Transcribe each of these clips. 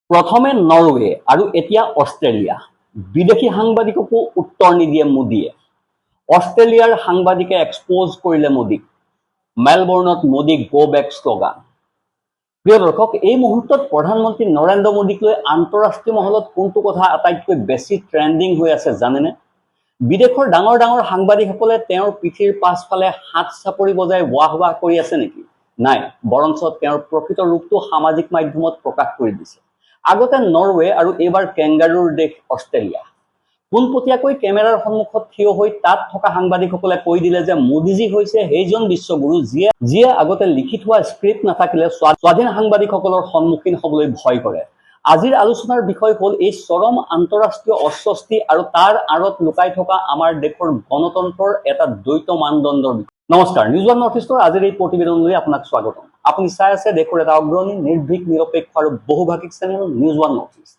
প্ৰথমে নৰৱে আৰু এতিয়া অষ্ট্ৰেলিয়া। বিদেশী সাংবাদিককো উত্তৰ নিদিয়ে মোদীয়ে। অষ্ট্ৰেলিয়াৰ সাংবাদিকে এক্সপ'জ কৰিলে মোদীক। মেলবৰ্ণত মোদী গো বেক শ্লোগান। প্ৰিয় দৰ্শক, এই মুহূৰ্তত প্ৰধানমন্ত্ৰী নৰেন্দ্ৰ মোদীক লৈ আন্তঃৰাষ্ট্ৰীয় মহলত কোনটো কথা আটাইতকৈ বেছি ট্ৰেণ্ডিং হৈ আছে জানেনে? বিদেশৰ ডাঙৰ ডাঙৰ সাংবাদিকসকলে তেওঁৰ পিঠিৰ পাছফালে হাত চাপৰি বজাই ৱাহ ৱাহ কৰি আছে নেকি? নাই, বৰঞ্চ তেওঁৰ প্ৰকৃত ৰূপটো সামাজিক মাধ্যমত প্ৰকাশ কৰি দিছে। আগতে নৰৱে আৰু এইবাৰ কেংগাৰুৰ দেশ অষ্ট্ৰেলিয়া। পোনপটীয়াকৈ কেমেৰাৰ সন্মুখত থিয় হৈ তাত থকা সাংবাদিকসকলে কৈ দিলে যে মোদীজী হৈছে সেইজন বিশ্বগুৰু যিয়ে আগতে লিখি থোৱা স্ক্ৰিপ্ট নাথাকিলে স্বাধীন সাংবাদিকসকলৰ সন্মুখীন হ'বলৈ ভয় কৰে। আজিৰ আলোচনাৰ বিষয় হ'ল এই চৰম আন্তঃৰাষ্ট্ৰীয় অস্বস্তি আৰু তাৰ আঁৰত লুকাই থকা আমাৰ দেশৰ গণতন্ত্ৰৰ এটা দ্বৈত মানদণ্ডৰ বিষয়। নমস্কাৰ, নিউজ ওৱান নৰ্থ ইষ্টৰ আজিৰ এই প্ৰতিবেদনলৈ আপোনাক স্বাগতম। আপুনি চাই আছে দেশৰ এটা অগ্ৰণী, নিৰ্ভীক, নিৰপেক্ষ আৰু বহুভাষিক channel News One North East.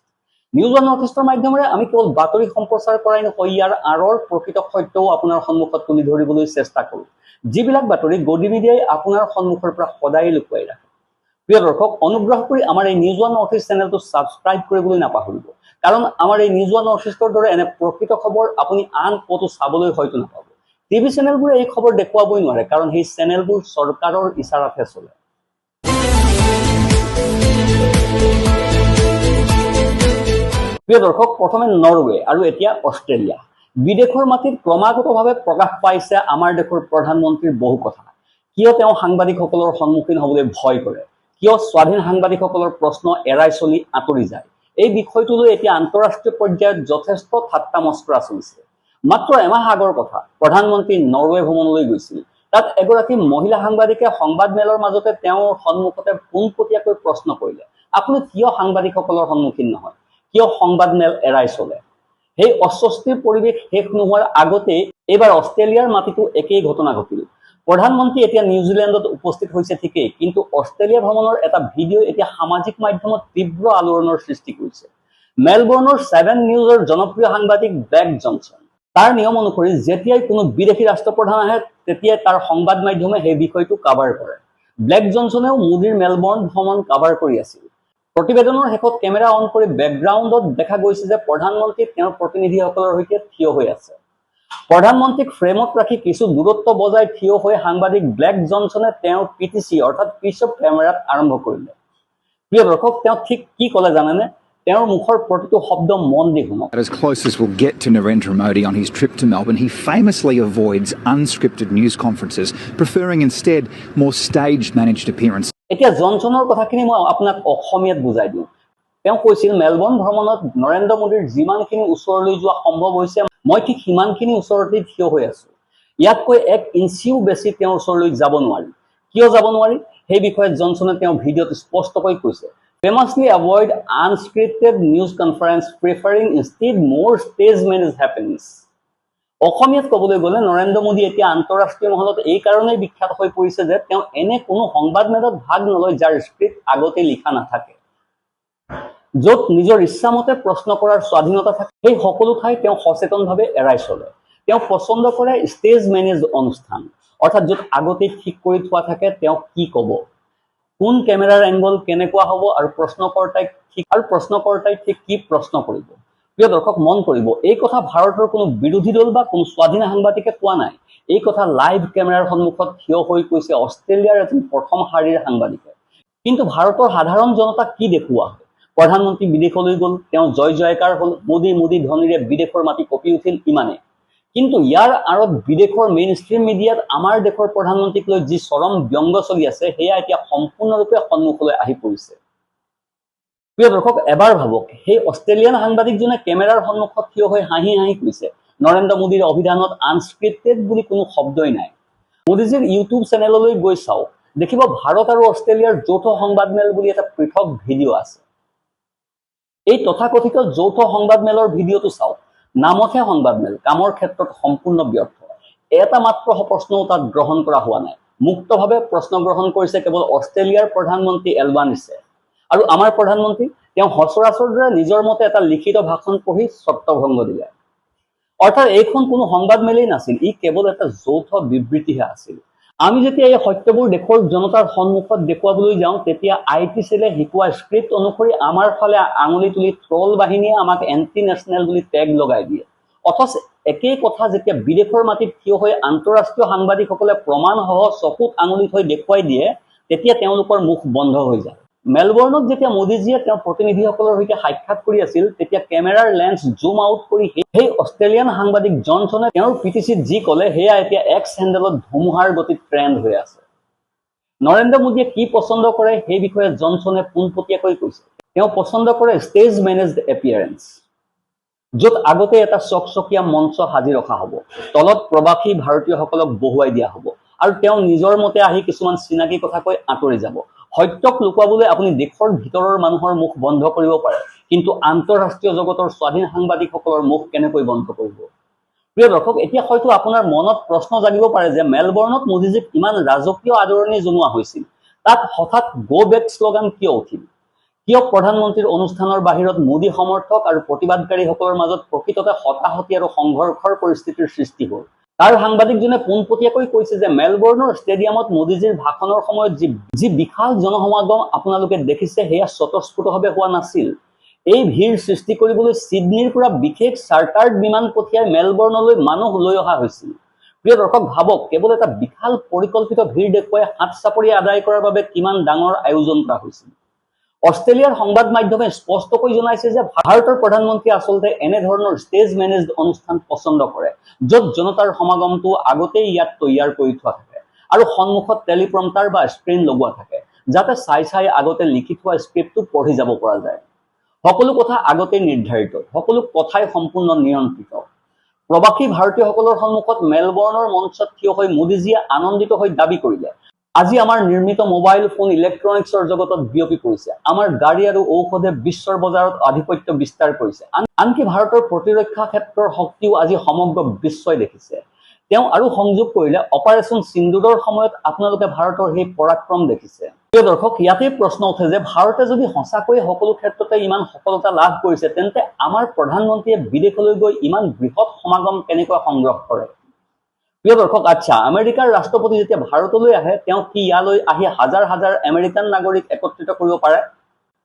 News One North ইষ্টৰ মাধ্যমেৰে আমি কেৱল বাতৰি সম্প্ৰচাৰ কৰাই নহয়, ইয়াৰ আঁৰৰ প্ৰকৃত সত্যও আপোনাৰ সন্মুখত তুলি ধৰিবলৈ চেষ্টা কৰোঁ, যিবিলাক বাতৰি গদি মিডিয়াই আপোনাৰ সন্মুখৰ পৰা সদায় লুকুৱাই ৰাখে। প্ৰিয় দৰ্শক, অনুগ্ৰহ কৰি আমাৰ এই নিউজ ওৱান নৰ্থ ইষ্ট চেনেলটো ছাবস্ক্ৰাইব কৰিবলৈ নাপাহৰিব, কাৰণ আমাৰ এই নিউজ ওৱান নৰ্থ ইষ্টৰ দৰে এনে প্ৰকৃত খবৰ আপুনি আন ক'তো চাবলৈ হয়তো নাপাব। টিভি চেনেলবোৰে এই খবৰ দেখুৱাবই নোৱাৰে, কাৰণ সেই চেনেলবোৰ চৰকাৰৰ ইচাৰাতহে চলে। প্ৰিয় দৰ্শক, প্ৰথমে নৰৱে আৰু এতিয়া অষ্ট্ৰেলিয়া। বিদেশৰ মাটিত ক্ৰমাগতভাৱে প্ৰকাশ পাইছে আমাৰ দেশৰ প্ৰধানমন্ত্ৰীৰ বহু কথা। কিয় তেওঁ সাংবাদিকসকলৰ সন্মুখীন হ'বলৈ ভয় কৰে, কিয় স্বাধীন সাংবাদিকসকলৰ প্ৰশ্ন এৰাই চলি আঁতৰি যায়, এই বিষয়টোলৈ এতিয়া আন্তঃৰাষ্ট্ৰীয় পৰ্যায়ত যথেষ্ট ঠাট্টা মস্কৰা চলিছে। মাত্ৰ এমাহ আগৰ কথা, প্ৰধানমন্ত্ৰী নৰৱে ভ্ৰমণলৈ গৈছিল। তাত এগৰাকী মহিলা সাংবাদিকে সংবাদ মেলৰ মাজতে তেওঁৰ সন্মুখতে পোনপটীয়াকৈ প্ৰশ্ন কৰিলে, আপুনি কিয় সাংবাদিকসকলৰ সন্মুখীন নহয়, কিয় সংবাদ মেল এৰাই চলে? সেই অস্বস্তিৰ পৰিৱেশ শেষ নোহোৱাৰ আগতেই এইবাৰ অষ্ট্ৰেলিয়াৰ মাটিতো একেই ঘটনা ঘটিল। প্ৰধানমন্ত্ৰী এতিয়া নিউজিলেণ্ডত উপস্থিত হৈছে ঠিকেই, কিন্তু অষ্ট্ৰেলিয়া ভ্ৰমণৰ এটা ভিডিঅ' এতিয়া সামাজিক মাধ্যমত তীব্ৰ আলোড়নৰ সৃষ্টি কৰিছে। মেলবৰ্ণৰ 7 নিউজৰ জনপ্ৰিয় সাংবাদিক ব্লেক জনছন। তাৰ নিয়ম অনুসৰি যেতিয়াই কোনো বিদেশী ৰাষ্ট্ৰপ্ৰধান আহে, তেতিয়াই তাৰ সংবাদ মাধ্যমে সেই বিষয়টো কাভাৰ কৰে। ব্লেক জনছনেও মোদীৰ মেলবৰ্ণ ভ্ৰমণ কাভাৰ কৰি আছিল। প্ৰতিবেদনৰ শেষত কেমেৰা অন কৰি বেকগ্ৰাউণ্ডত দেখা গৈছে যে প্ৰধানমন্ত্ৰী তেওঁৰ প্ৰতিনিধিসকলৰ সৈতে থিয় হৈ আছে। প্ৰধানমন্ত্ৰীক ফ্ৰেমত ৰাখি কিছু দূৰত্ব বজাই থিয় হৈ সাংবাদিক ব্লেক জনছনে তেওঁৰ পিটিচি অৰ্থাৎ পিছ অফ কেমেৰাত আৰম্ভ কৰিলে। প্ৰিয় দৰ্শক, তেওঁ ঠিক কি ক'লে জানেনে? তেওঁৰ মুখৰ প্ৰতিটো শব্দ মন দি শুনক। As close as we'll get to Narendra Modi on his trip to Melbourne, he famously avoids unscripted news conferences, preferring instead more staged managed appearances. এতিয়া জনছনৰ কথাখিনি মই আপোনাক অসমীয়াত বুজাই দিওঁ। তেওঁ কৈছিল, মেলবৰ্ণ ভ্ৰমণত নৰেন্দ্ৰ মোদীৰ যিমানখিনি ওচৰলৈ যোৱা সম্ভৱ হৈছে, মই ঠিক সিমানখিনি ওচৰতে থিয় হৈ আছো। ইয়াতকৈ 1 ইঞ্চিও বেছি তেওঁৰ ওচৰলৈ যাব নোৱাৰি। কিয় যাব নোৱাৰি সেই বিষয়ে জনছনে তেওঁ ভিডিঅ'ত স্পষ্টকৈ কৈছে। Famously avoid unscripted news conference, preferring instead more stage managed happenings. অসমীয়াত ক'বলৈ গ'লে নৰেন্দ্ৰ মোদী এতিয়া আন্তঃৰাষ্ট্ৰীয় মহলত এই কাৰণেই বিখ্যাত হৈ পৰিছে যে তেওঁ এনে কোনো সংবাদ মেলত ভাগ নলয় যাৰ স্ক্ৰিপ্ট আগতে লিখা নাথাকে। য'ত নিজৰ ইচ্ছামতে প্ৰশ্ন কৰাৰ স্বাধীনতা থাকে, সেই সকলো ঠাই তেওঁ সচেতনভাৱে এৰাই চলে। তেওঁ পচন্দ কৰে ষ্টেজ মেনেজ অনুষ্ঠান, অৰ্থাৎ য'ত আগতেই ঠিক কৰি থোৱা থাকে তেওঁ কি ক'ব, কোন কেমেৰাৰ এংগল কেনেকুৱা হ'ব আৰু প্ৰশ্নকৰ্তাই ঠিক কি প্ৰশ্ন কৰিব। প্ৰিয় দৰ্শক, মন কৰিব, এই কথা ভাৰতৰ কোনো বিৰোধী দল বা কোনো স্বাধীন সাংবাদিকে কোৱা নাই। এই কথা লাইভ কেমেৰাৰ সন্মুখত থিয় হৈ কৈছে অষ্ট্ৰেলিয়াৰ এজন প্ৰথম শাৰীৰ সাংবাদিকে। কিন্তু ভাৰতৰ সাধাৰণ জনতাক কি দেখুওৱা হয়? প্ৰধানমন্ত্ৰী বিদেশলৈ গ'ল, তেওঁ জয় জয়কাৰ হ'ল, মোদী ধ্বনিৰে বিদেশৰ মাটি কঁপি উঠিল, ইমানে। কিন্তু ইয়াৰ আঁৰত বিদেশৰ মেইন ষ্ট্ৰীম মিডিয়াত আমাৰ দেশৰ প্ৰধানমন্ত্ৰীক লৈ যি চৰম ব্যংগ চলি আছে, সেয়া এতিয়া সম্পূৰ্ণৰূপে সন্মুখলৈ আহি পৰিছে। প্ৰিয় দৰ্শক, এবাৰ ভাবক, সেই অষ্ট্ৰেলিয়ান সাংবাদিকজনে কেমেৰাৰ সন্মুখত থিয় হৈ হাঁহি হাঁহি কৈছে, নৰেন্দ্ৰ মোদীৰ অভিধানত আনস্ক্ৰিপ্টেড বুলি কোনো শব্দই নাই। মোদীজীৰ ইউটিউব চেনেললৈ গৈ চাওক, দেখিব ভাৰত আৰু অষ্ট্ৰেলিয়াৰ যৌথ সংবাদ মেল বুলি এটা পৃথক ভিডিঅ' আছে। এই তথাকথিত যৌথ সংবাদ মেলৰ ভিডিঅ'টো চাওক। নামতহে সংবাদ মেল, কামৰ ক্ষেত্ৰত সম্পূৰ্ণ ব্যৰ্থ। এটা মাত্ৰ প্ৰশ্নও তাত গ্ৰহণ কৰা হোৱা নাই। মুক্তভাৱে প্ৰশ্ন গ্ৰহণ কৰিছে কেৱল অষ্ট্ৰেলিয়াৰ প্ৰধানমন্ত্ৰী এলবানিছে। আৰু আমাৰ প্ৰধানমন্ত্ৰী, তেওঁ সচৰাচৰ দৰে নিজৰ মতে এটা লিখিত ভাষণ পঢ়ি ছত্ৰভংগ দিলে। অৰ্থাৎ এইখন কোনো সংবাদ মেলেই নাছিল, ই কেৱল এটা যৌথ বিবৃতিহে আছিল। আমি যেতিয়া এই সত্যবোৰ দেশৰ জনতাৰ সন্মুখত দেখুৱাবলৈ যাওঁ তেতিয়া আইটি সেলে শিকোৱা স্ক্ৰিপ্ট অনুসৰি আমাৰ ফালে আঙুলি তুলি ট্ৰল বাহিনীয়ে আমাক এন্টি নেশ্যনেল বুলি টেগ লগাই দিয়ে অথচ একেই কথা যেতিয়া বিদেশৰ মাটিত থিয় হৈ আন্তঃৰাষ্ট্ৰীয় সাংবাদিকসকলে প্ৰমাণসহ চকুত আঙুলি থৈ দেখুৱাই দিয়ে তেতিয়া তেওঁলোকৰ মুখ বন্ধ হৈ যায় মেলবৰ্ণত যেতিয়া মোদীজীয়ে তেওঁৰ প্ৰতিনিধিসকলৰ সৈতে সাক্ষাৎ কৰি আছিল তেতিয়া কেমেৰাৰ লেন্স জুম আউট কৰি সেই অষ্ট্ৰেলিয়ান সাংবাদিক জনছনে তেওঁৰ পিটিচিত যি ক'লে সেয়া এতিয়া এক্স হেণ্ডেলত ধুমুহাৰ গতিত ট্ৰেণ্ড হৈ আছে নৰেন্দ্ৰ মোদীয়ে কি পছন্দ কৰে সেই বিষয়ে জনছনে পোনপটীয়াকৈ কৈছে তেওঁ পছন্দ কৰে ষ্টেজ মেনেজড এপিয়াৰেন্স য'ত আগতে এটা চকচকীয়া মঞ্চ সাজি ৰখা হ'ব তলত প্ৰবাসী ভাৰতীয়সকলক বহুৱাই দিয়া হ'ব আৰু তেওঁ নিজৰ মতে আহি কিছুমান চিনাকি কথা কৈ আঁতৰি যাব সত্যক লুকুৱাবলৈ আপুনি দেশৰ ভিতৰৰ মানুহৰ মুখ বন্ধ কৰিব পাৰে কিন্তু আন্তঃৰাষ্ট্ৰীয় জগতৰ স্বাধীন সাংবাদিকসকলৰ মুখ কেনেকৈ বন্ধ কৰিব প্ৰিয় দৰ্শক এতিয়া হয়তো আপোনাৰ মনত প্ৰশ্ন জাগিব পাৰে যে মেলবৰ্ণত মোদীজীক ইমান ৰাজকীয় আদৰণি জনোৱা হৈছিল তাত হঠাৎ গো বেক শ্লোগান কিয় উঠিল কিয় প্ৰধানমন্ত্ৰীৰ অনুষ্ঠানৰ বাহিৰত মোদী সমৰ্থক আৰু প্ৰতিবাদকাৰীসকলৰ মাজত প্ৰকৃততে হতাহতি আৰু সংঘৰ্ষৰ পৰিস্থিতিৰ সৃষ্টি হ'ল তাৰ সাংবাদিকজনে পোনপটীয়াকৈ কৈছে যে মেলবৰ্ণৰ ষ্টেডিয়ামত মোদীজীৰ ভাষণৰ সময়ত যি বিশাল জনসমাগম আপোনালোকে দেখিছে সেয়া স্বতঃস্ফূৰ্তভাৱে হোৱা নাছিল এই ভিৰ সৃষ্টি কৰিবলৈ সিডনীৰ পৰা বিশেষ চাৰ্টাৰ্ড বিমান পঠিয়াই মেলবৰ্ণলৈ মানুহ লৈ অহা হৈছিল প্ৰিয় দৰ্শক ভাবক কেৱল এটা বিশাল পৰিকল্পিত ভিৰ দেখুৱাই হাত চাপৰি আদায় কৰাৰ বাবে কিমান ডাঙৰ আয়োজন কৰা হৈছিল অষ্ট্ৰেলিয়াৰ সংবাদ মাধ্যমে স্পষ্টকৈ জনাইছে যে ভাৰতৰ প্ৰধানমন্ত্ৰী আচলতে এনে ধৰণৰ ষ্টেজ মেনেজড অনুষ্ঠান পছন্দ কৰে য'ত জনতাৰ সমাগমটো আগতেই ইয়াত তৈয়াৰ কৰি থোৱা থাকে আৰু সন্মুখত টেলিপ্ৰম্পটাৰ বা স্ক্ৰীন লগোৱা থাকে যাতে চাই আগতে লিখি থোৱা স্ক্ৰিপ্টটো পঢ়ি যাব পৰা যায় সকলো কথা আগতেই নিৰ্ধাৰিত সকলো কথাই সম্পূৰ্ণ নিয়ন্ত্ৰিত প্ৰবাসী ভাৰতীয়সকলৰ সন্মুখত মেলবৰ্ণৰ মঞ্চত থিয় হৈ মোদীজীয়ে আনন্দিত হৈ দাবী কৰিলে আজি আমাৰ নিৰ্মিত মোবাইল ফোন ইলেক্ট্ৰনিক্সৰ জগতত বিয়পি পৰিছে আমাৰ গাড়ী আৰু ঔষধে বিশ্বৰ বজাৰত আধিপত্য বিস্তাৰ কৰিছে আনকি ভাৰতৰ প্ৰতিৰক্ষা ক্ষেত্ৰৰ শক্তিও আজি সমগ্ৰ বিশ্বই দেখিছে তেওঁ আৰু সংযোগ কৰিলে অপাৰেচন সিন্দুৰৰ সময়ত আপোনালোকে ভাৰতৰ সেই পৰাক্ৰম দেখিছে প্ৰিয় দৰ্শক ইয়াতে প্ৰশ্ন উঠে যে ভাৰতে যদি সঁচাকৈয়ে সকলো ক্ষেত্ৰতে ইমান সফলতা লাভ কৰিছে তেন্তে আমাৰ প্ৰধানমন্ত্ৰীয়ে বিদেশলৈ গৈ ইমান বৃহৎ সমাগম কেনেকৈ সংগ্ৰহ কৰে প্ৰিয় দৰ্শক আচ্ছা আমেৰিকাৰ ৰাষ্ট্ৰপতি যেতিয়া ভাৰতলৈ আহে তেওঁ কি ইয়ালৈ আহি হাজাৰ হাজাৰ আমেৰিকান নাগৰিক একত্ৰিত কৰিব পাৰে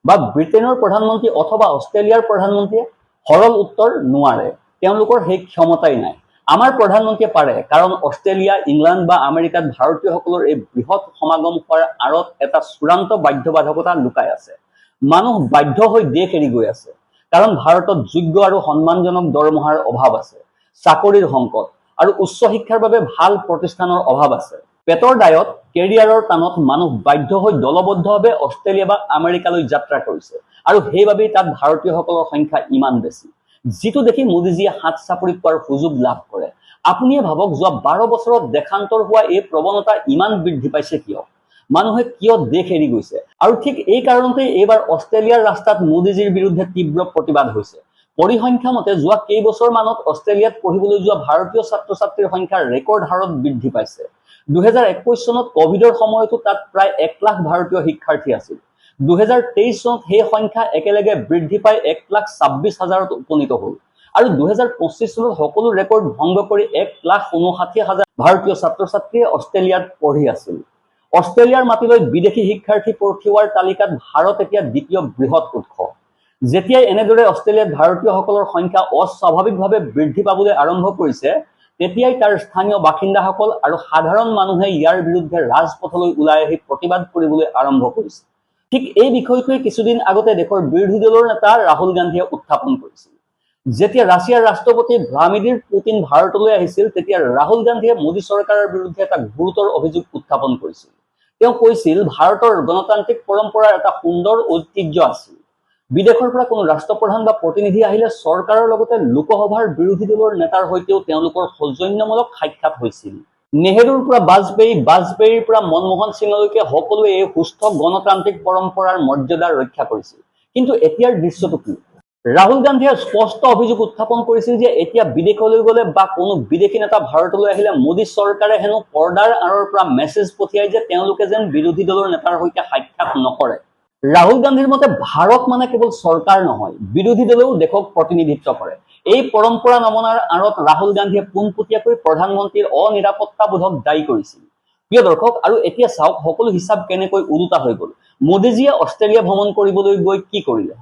বা ব্ৰিটেইনৰ প্ৰধানমন্ত্ৰী অথবা অষ্ট্ৰেলিয়াৰ প্ৰধানমন্ত্ৰীয়ে সৰল উত্তৰ নোৱাৰে তেওঁলোকৰ সেই ক্ষমতাই নাই আমাৰ প্ৰধানমন্ত্ৰীয়ে পাৰে কাৰণ অষ্ট্ৰেলিয়া ইংলেণ্ড বা আমেৰিকাত ভাৰতীয়সকলৰ এই বৃহৎ সমাগম হোৱাৰ আঁৰত এটা চূড়ান্ত বাধ্যবাধকতা লুকাই আছে মানুহ বাধ্য হৈ দেশ এৰি গৈ আছে কাৰণ ভাৰতত যোগ্য আৰু সন্মানজনক দৰমহাৰ অভাৱ আছে চাকৰিৰ সংকট আৰু উচ্চ শিক্ষাৰ বাবে ভাল প্ৰতিষ্ঠানৰ অভাৱ আছে পেটৰ দায়ত কেৰিয়াৰৰ টানত মানুহ বাধ্য হৈ দলবদ্ধভাৱে অষ্ট্ৰেলিয়া বা আমেৰিকালৈ যাত্ৰা কৰিছে আৰু সেইবাবেই তাত ভাৰতীয়সকলৰ সংখ্যা ইমান বেছি যিটো দেখি মোদীজীয়ে হাত চাপৰি পোৱাৰ সুযোগ লাভ কৰে আপুনিয়ে ভাবক যোৱা 12 বছৰত দেশান্তৰ হোৱা এই প্ৰৱণতা ইমান বৃদ্ধি পাইছে কিয় মানুহে কিয় দেশ এৰি গৈছে আৰু ঠিক এই কাৰণতে এইবাৰ অষ্ট্ৰেলিয়াৰ ৰাস্তাত মোদীজীৰ বিৰুদ্ধে তীব্ৰ প্ৰতিবাদ হৈছে পৰিসংখ্যা মতে যোৱা কেইবছৰ মানত অষ্ট্ৰেলিয়াত পঢ়িবলৈ যোৱা ভাৰতীয় ছাত্ৰ-ছাত্ৰীৰ সংখ্যা ৰেকৰ্ড হাৰত বৃদ্ধি পাইছে 2021 চনত কোভিডৰ সময়তো তাত প্ৰায় 1 লাখ ভাৰতীয় শিক্ষাৰ্থী আছিল 2023 চনত সেই সংখ্যা একেলগে বৃদ্ধি পাই 1,26,000ত উপনীত হ'ল আৰু 2025 চনত সকলো ৰেকৰ্ড ভংগ কৰি 1,59,000 ভাৰতীয় ছাত্ৰ-ছাত্ৰীয়ে অষ্ট্ৰেলিয়াত পঢ়ি আছিল অষ্ট্ৰেলিয়াৰ মাটিলৈ বিদেশী শিক্ষাৰ্থী পঠিওৱাৰ তালিকাত ভাৰত এতিয়া দ্বিতীয় বৃহৎ উৎস যেতিয়াই এনেদৰে অষ্ট্ৰেলিয়াত ভাৰতীয়সকলৰ সংখ্যা অস্বাভাৱিকভাৱে বৃদ্ধি পাবলৈ আৰম্ভ কৰিছে তেতিয়াই তাৰ স্থানীয় বাসিন্দাসকল আৰু সাধাৰণ মানুহে ইয়াৰ বিৰুদ্ধে ৰাজপথলৈ ওলাই আহি প্ৰতিবাদ কৰিবলৈ আৰম্ভ কৰিছে ঠিক এই বিষয়টোৱে কিছুদিন আগতে দেশৰ বিৰোধী দলৰ নেতা ৰাহুল গান্ধীয়ে উত্থাপন কৰিছিল যেতিয়া ৰাছিয়াৰ ৰাষ্ট্ৰপতি ভ্লাদিমিৰ পুতিন ভাৰতলৈ আহিছিল তেতিয়া ৰাহুল গান্ধীয়ে মোদী চৰকাৰৰ বিৰুদ্ধে এটা গুৰুতৰ অভিযোগ উত্থাপন কৰিছিল তেওঁ কৈছিল ভাৰতৰ গণতান্ত্ৰিক পৰম্পৰাৰ এটা সুন্দৰ ঐতিহ্য আছিল বিদেশৰ পৰা কোনো ৰাষ্ট্ৰপ্ৰধান বা প্ৰতিনিধি আহিলে চৰকাৰৰ লগতে লোকসভাৰ বিৰোধী দলৰ নেতাৰ হৈতেও তেওঁলোকৰ সৌজন্যমূলক সাক্ষাৎ হৈছিল নেহেৰুৰ পৰা বাজপেয়ীৰ পৰা মনমোহন সিংলৈকে সকলোৱে এই সুস্থ গণতান্ত্ৰিক পৰম্পৰাৰ মৰ্যাদা ৰক্ষা কৰিছিল কিন্তু এতিয়াৰ দৃশ্যটো কি ৰাহুল গান্ধীয়ে স্পষ্ট অভিযোগ উত্থাপন কৰিছিল যে এতিয়া বিদেশলৈ গলে বা কোনো বিদেশী নেতা ভাৰতলৈ আহিলে মোদী চৰকাৰে হেনো পৰ্দাৰ আঁৰৰ পৰা মেছেজ পঠিয়াই যে তেওঁলোকে যেন বিৰোধী দলৰ নেতাৰ সৈতে সাক্ষাৎ নকৰে ৰাহুল গান্ধীৰ মতে ভাৰত মানে কেৱল চৰকাৰ নহয় বিৰোধী দলেও দেশক প্ৰতিনিধিত্ব কৰে এই পৰম্পৰা নমনাৰ আঁৰত ৰাহুল গান্ধীয়ে পোনপটীয়াকৈ প্ৰধানমন্ত্ৰীৰ অনিৰাপত্তাবোধক দায়ী কৰিছিল প্ৰিয় দৰ্শক, আৰু এতিয়া চাওক সকলো হিচাপ কেনেকৈ উলোটা হৈ গ'ল। মোদীজীয়ে অষ্ট্ৰেলিয়া ভ্ৰমণ কৰিবলৈ গৈ কি কৰিলে?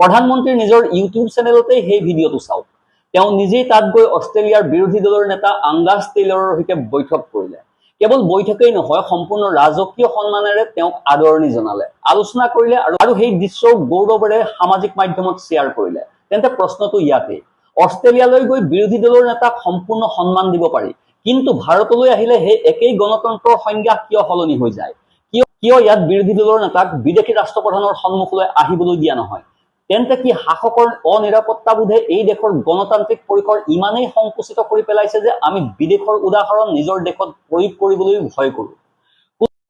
প্ৰধানমন্ত্ৰীৰ নিজৰ ইউটিউব চেনেলতে সেই ভিডিঅ'টো চাওক। তেওঁ নিজেই তাত গৈ অষ্ট্ৰেলিয়াৰ বিৰোধী দলৰ নেতা আংগাছ টেইলৰৰ সৈতে বৈঠক কৰিলে। কেৱল বৈঠকেই নহয়, সম্পূৰ্ণ ৰাজকীয় সন্মানেৰে তেওঁক আদৰণি জনালে, আলোচনা কৰিলে আৰু সেই দৃশ্যও গৌৰৱেৰে সামাজিক মাধ্যমত শ্বেয়াৰ কৰিলে। তেন্তে প্ৰশ্নটো ইয়াতেই, অষ্ট্ৰেলিয়ালৈ গৈ বিৰোধী দলৰ নেতাক সম্পূৰ্ণ সন্মান দিব পাৰি, কিন্তু ভাৰতলৈ আহিলে সেই একেই গণতন্ত্ৰৰ সংজ্ঞা কিয় সলনি হৈ যায়? কিয় ইয়াত বিৰোধী দলৰ নেতাক বিদেশী ৰাষ্ট্ৰপ্ৰধানৰ সন্মুখলৈ আহিবলৈ দিয়া নহয়? তেন্তে কি শাসকৰ অনিৰাপত্তাবোধে এই দেশৰ গণতান্ত্ৰিক পৰিসৰ ইমানেই সংকুচিত কৰি পেলাইছে যে আমি বিদেশৰ উদাহৰণ নিজৰ দেশত প্ৰয়োগ কৰিবলৈ ভয় কৰোঁ?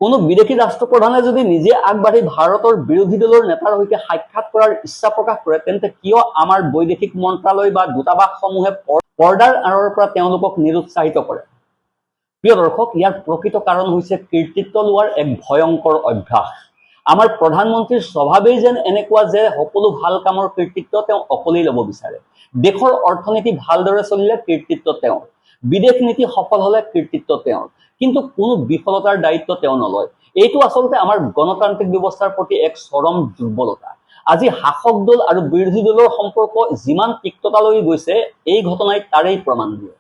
কোনো বিদেশী ৰাষ্ট্ৰপ্ৰধানে যদি নিজে আগবাঢ়ি ভাৰতৰ বিৰোধী দলৰ নেতাৰ সৈতে সাক্ষাৎ কৰাৰ ইচ্ছা প্ৰকাশ কৰে, তেন্তে কিয় আমাৰ বৈদেশিক মন্ত্ৰালয় বা দূতাবাসসমূহে পৰ্দাৰ আঁৰৰ পৰা তেওঁলোকক নিৰুৎসাহিত কৰে? প্ৰিয় দৰ্শক, ইয়াৰ প্ৰকৃত কাৰণ হৈছে কৃতিত্ব লোৱাৰ এক ভয়ংকৰ অভ্যাস। আমাৰ প্ৰধানমন্ত্ৰীৰ স্বভাৱেই যেন এনেকুৱা যে সকলো ভাল কামৰ কৃতিত্ব তেওঁ অকলেই ল'ব বিচাৰে। দেশৰ অৰ্থনীতি ভালদৰে চলিলে কৃতিত্ব তেওঁৰ, বিদেশ নীতি সফল হলে কৃতিত্ব তেওঁৰ, কিন্তু কোনো বিফলতাৰ দায়িত্ব তেওঁ নলয়। এইটো আচলতে আমাৰ গণতান্ত্ৰিক ব্যৱস্থাৰ প্ৰতি এক চৰম দুৰ্বলতা। আজি শাসক দল আৰু বিৰোধী দলৰ সম্পৰ্ক যিমান তিক্ততালৈ গৈছে, এই ঘটনাই তাৰেই প্ৰমাণ দিয়ে।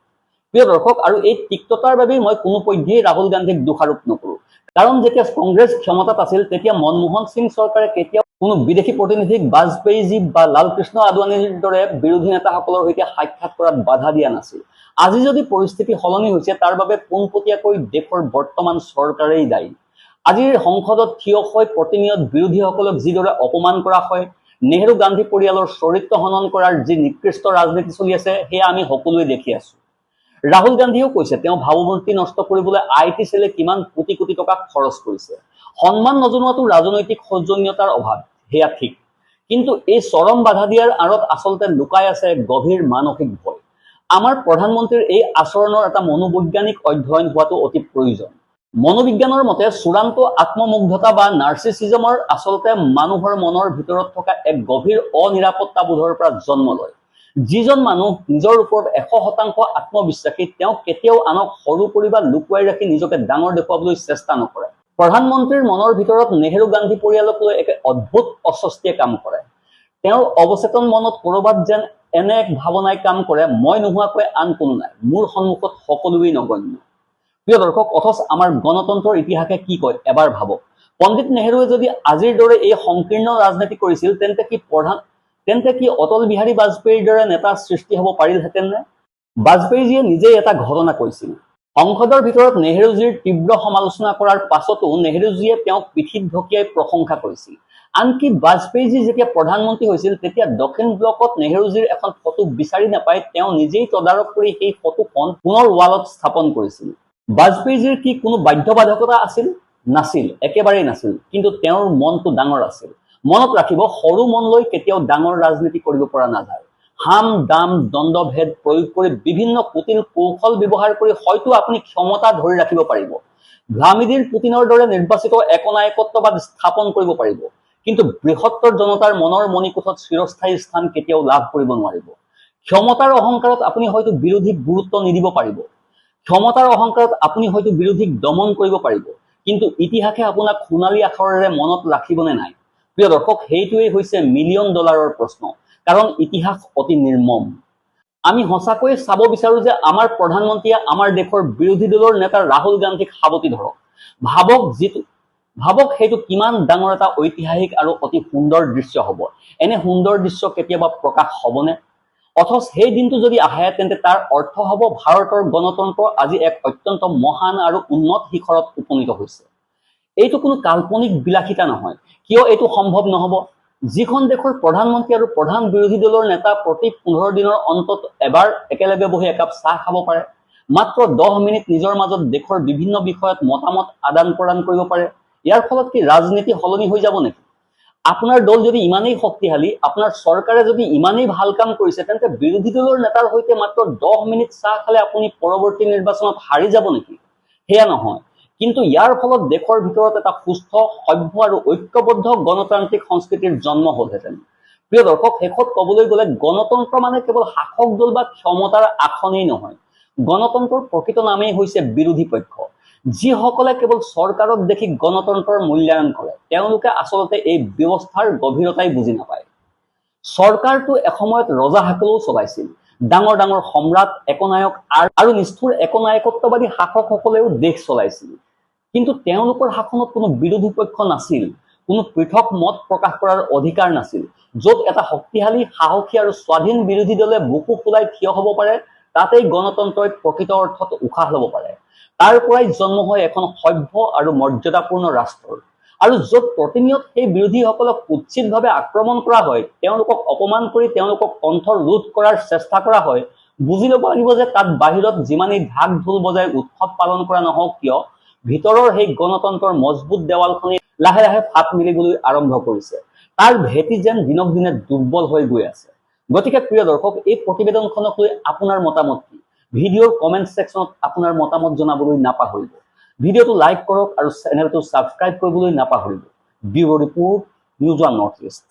প্ৰিয় দৰ্শক, আৰু এই তিক্ততাৰ বাবেই মই কোনোপধ্যেই ৰাহুল গান্ধীক দোষাৰোপ নকৰোঁ। কাৰণ যেতিয়া কংগ্ৰেছ ক্ষমতাত আছিল, তেতিয়া মনমোহন সিং চৰকাৰে কেতিয়াও কোনো বিদেশী প্ৰতিনিধিক বাজপেয়ীজী বা লালকৃষ্ণ আদৱানীৰ দৰে বিৰোধী নেতাসকলৰ সৈতে সাক্ষাৎ কৰাত বাধা দিয়া নাছিল। আজি যদি পৰিস্থিতি সলনি হৈছে, তাৰ বাবে পোনপটীয়াকৈ দেশৰ বৰ্তমান চৰকাৰেই দায়ী। আজিৰ সংসদত থিয় হৈ প্ৰতিনিয়ত বিৰোধীসকলক যিদৰে অপমান কৰা হয়, নেহৰু গান্ধী পৰিয়ালৰ চৰিত্ৰ হনন কৰাৰ যি নিকৃষ্ট ৰাজনীতি চলি আছে, সেয়া আমি সকলোৱে দেখি আছো। ৰাহুল গান্ধীয়েও কৈছে তেওঁ ভাৱমূৰ্তি নষ্ট কৰিবলৈ IT চেলে কিমান কোটি কোটি টকা খৰচ কৰিছে। সন্মান নজনোৱাটো ৰাজনৈতিক সৌজন্যতাৰ অভাৱ, সেয়া ঠিক, কিন্তু এই চৰম বাধা দিয়াৰ আঁৰত আচলতে লুকাই আছে গভীৰ মানসিক ভয়। আমাৰ প্ৰধানমন্ত্ৰীৰ এই আচৰণৰ এটা মনোবৈজ্ঞানিক অধ্যয়ন হোৱাটো অতি প্ৰয়োজন। মনোবিজ্ঞানৰ মতে চূড়ান্ত আত্মমুগ্ধতা বা নাৰ্চিছিজমৰ আচলতে মানুহৰ মনৰ ভিতৰত থকা এক গভীৰ অনিৰাপত্তাবোধৰ পৰা জন্ম লয়। যিজন মানুহ নিজৰ ওপৰত 100% আত্মবিশ্বাসী, তেওঁ কেতিয়াও আনক সৰু কৰি বা লুকুৱাই ৰাখি নিজকে ডাঙৰ দেখুৱাবলৈ চেষ্টা নকৰে। প্ৰধানমন্ত্ৰীৰ মনৰ ভিতৰত নেহৰু গান্ধী পৰিয়ালক লৈ এক অদ্ভুত অস্বস্তিয়ে কাম কৰে। তেওঁৰ অৱচেতন মনত কৰবাত যেন এনে এক ভাৱনাই কাম কৰে, মই নোহোৱাকৈ আন কোনো নাই, মোৰ সন্মুখত সকলোৱেই নগণ্য। প্ৰিয় দৰ্শক, অথচ আমাৰ গণতন্ত্ৰৰ ইতিহাসে কি কয় এবাৰ ভাবক। পণ্ডিত নেহৰুৱে যদি আজিৰ দৰে এই সংকীৰ্ণ ৰাজনীতি কৰিছিল, তেন্তে কি অটল বিহাৰী বাজপেয়ীৰ দৰে নেতা সৃষ্টি হ'ব পাৰিলহেঁতেন নে? বাজপেয়ীজীয়ে নিজেই এটা ঘটনা কৈছিল। সংসদৰ ভিতৰত নেহৰুজীৰ তীব্ৰ সমালোচনা কৰাৰ পাছতো নেহৰুজীয়ে তেওঁক পিঠিত ঢকিয়াই প্ৰশংসা কৰিছিল। আনকি বাজপেয়ীজী যেতিয়া প্ৰধানমন্ত্ৰী হৈছিল, তেতিয়া দক্ষিণ ব্লকত নেহৰুজীৰ এখন ফটো বিচাৰি নাপাই তেওঁ নিজেই তদাৰক কৰি সেই ফটোখন পুনৰ ৱালত স্থাপন কৰিছিল। বাজপেয়ীজীৰ কি কোনো বাধ্যবাধকতা আছিল? নাছিল, একেবাৰেই নাছিল, কিন্তু তেওঁৰ মনটো ডাঙৰ আছিল। মনত ৰাখিব, সৰু মন লৈ কেতিয়াও ডাঙৰ ৰাজনীতি কৰিব পৰা নাযায়। হাম দাম দ্বন্দ্বভেদ প্ৰয়োগ কৰি বিভিন্ন কুটিল কৌশল ব্যৱহাৰ কৰি হয়তো আপুনি ক্ষমতা ধৰি ৰাখিব পাৰিব। ভ্লাদিমিৰ পুটিনৰ দৰে নিৰ্বাচিত একনায়কত্ববাদ স্থাপন কৰিব পাৰিব, কিন্তু বৃহত্তৰ জনতাৰ মনৰ মণিকোঠত চিৰস্থায়ী স্থান কেতিয়াও লাভ কৰিব নোৱাৰিব। ক্ষমতাৰ অহংকাৰত আপুনি হয়তো বিৰোধীক গুৰুত্ব নিদিব পাৰিব, ক্ষমতাৰ অহংকাৰত আপুনি হয়তো বিৰোধীক দমন কৰিব পাৰিব, কিন্তু ইতিহাসে আপোনাক সোণালী আখৰেৰে মনত ৰাখিবনে নাই? প্ৰিয় দৰ্শক, সেইটোৱেই হৈছে $মিলিয়ন ডলাৰৰ প্ৰশ্ন, কাৰণ ইতিহাস অতি নিৰ্মম। আমি সঁচাকৈয়ে চাব বিচাৰো যে আমাৰ প্ৰধানমন্ত্ৰীয়ে আমাৰ দেশৰ বিৰোধী দলৰ নেতা ৰাহুল গান্ধীক সাৱটি ধৰক। ভাবক সেইটো কিমান ডাঙৰ এটা ঐতিহাসিক আৰু অতি সুন্দৰ দৃশ্য হ'ব। এনে সুন্দৰ দৃশ্য কেতিয়াবা প্ৰকাশ হ'বনে? অথচ সেই দিনটো যদি আহে, তেন্তে তাৰ অৰ্থ হ'ব ভাৰতৰ গণতন্ত্ৰ আজি এক অত্যন্ত মহান আৰু উন্নত শিখৰত উপনীত হৈছে। এইটো কোনো কাল্পনিক বিলাসিতা নহয়। কিয় এইটো সম্ভৱ নহ'ব? যিখন দেশৰ প্ৰধানমন্ত্ৰী আৰু প্ৰধান বিৰোধী দলৰ নেতা প্ৰতি 15 দিনৰ অন্তত এবাৰ একেলগে বহি একাপ চাহ খাব পাৰে, মাত্ৰ 10 মিনিট নিজৰ মাজত দেশৰ বিভিন্ন বিষয়ত মতামত আদান প্ৰদান কৰিব পাৰে, ইয়াৰ ফলত কি ৰাজনীতি সলনি হৈ যাব নেকি? আপোনাৰ দল যদি ইমানেই শক্তিশালী, আপোনাৰ চৰকাৰে যদি ইমানেই ভাল কাম কৰিছে, তেন্তে বিৰোধী দলৰ নেতাৰ সৈতে মাত্ৰ 10 মিনিট চাহ খালে আপুনি পৰৱৰ্তী নিৰ্বাচনত হাৰি যাব নেকি? সেয়া নহয়, কিন্তু ইয়াৰ ফলত দেশৰ ভিতৰত এটা সুস্থ, সভ্য আৰু ঐক্যবদ্ধ গণতান্ত্ৰিক সংস্কৃতিৰ জন্ম হ'লহেঁতেন। প্ৰিয় দৰ্শক, শেষত ক'বলৈ গ'লে গণতন্ত্ৰ মানে কেৱল শাসক দল বা ক্ষমতাৰ আসনেই নহয়। গণতন্ত্ৰৰ প্ৰকৃত নামেই হৈছে বিৰোধী পক্ষ। যিসকলে কেৱল চৰকাৰক দেখি গণতন্ত্ৰৰ মূল্যায়ন কৰে তেওঁলোকে আচলতে এই ব্যৱস্থাৰ গভীৰতাই বুজি নাপায়। চৰকাৰটো এসময়ত ৰজাসকলেও চলাইছিল, ডাঙৰ ডাঙৰ সম্ৰাট, একনায়ক আৰু নিষ্ঠুৰ একনায়কত্ববাদী শাসকসকলেও দেশ চলাইছিল। কিন্তু তেওঁলোকৰ শাসনত কোনো বিৰোধী পক্ষ নাছিল, কোনো পৃথক মত প্ৰকাশ কৰাৰ অধিকাৰ নাছিল। য'ত এটা শক্তিশালী, সাহসী আৰু স্বাধীন বিৰোধী দলে বুকু ফুলাই থিয় হ'ব পাৰে, তাতেই গণতন্ত্ৰই প্ৰকৃত অৰ্থত উশাহ ল'ব পাৰে। তাৰ পৰাই জন্ম হয় এখন সভ্য আৰু মৰ্যাদাপূৰ্ণ ৰাষ্ট্ৰৰ। আৰু য'ত প্ৰতিনিয়ত সেই বিৰোধীসকলক কুৎসিতভাৱে আক্ৰমণ কৰা হয়, তেওঁলোকক অপমান কৰি তেওঁলোকক কণ্ঠ ৰোধ কৰাৰ চেষ্টা কৰা হয়, বুজি ল'ব লাগিব যে তাত বাহিৰত যিমানেই ঢাক ঢোল বজাই উৎসৱ পালন কৰা নহওক কিয়, ভিতৰৰ সেই গণতন্ত্ৰৰ মজবুত দেৱালখনি লাহে লাহে ফাট মেলিবলৈ আৰম্ভ কৰিছে। তাৰ ভেটি যেন দিনক দিনে দুৰ্বল হৈ গৈ আছে। গতিকে প্ৰিয় দৰ্শক, এই প্ৰতিবেদনখনক লৈ আপোনাৰ মতামত কি? ভিডিঅ'ৰ কমেণ্ট ছেকশ্যনত আপোনাৰ মতামত জনাবলৈ নাপাহৰিব। ভিডিঅ'টো লাইক কৰক আৰু চেনেলটো ছাবস্ক্ৰাইব কৰিবলৈ নাপাহৰিব। Bureau' report, news One North east.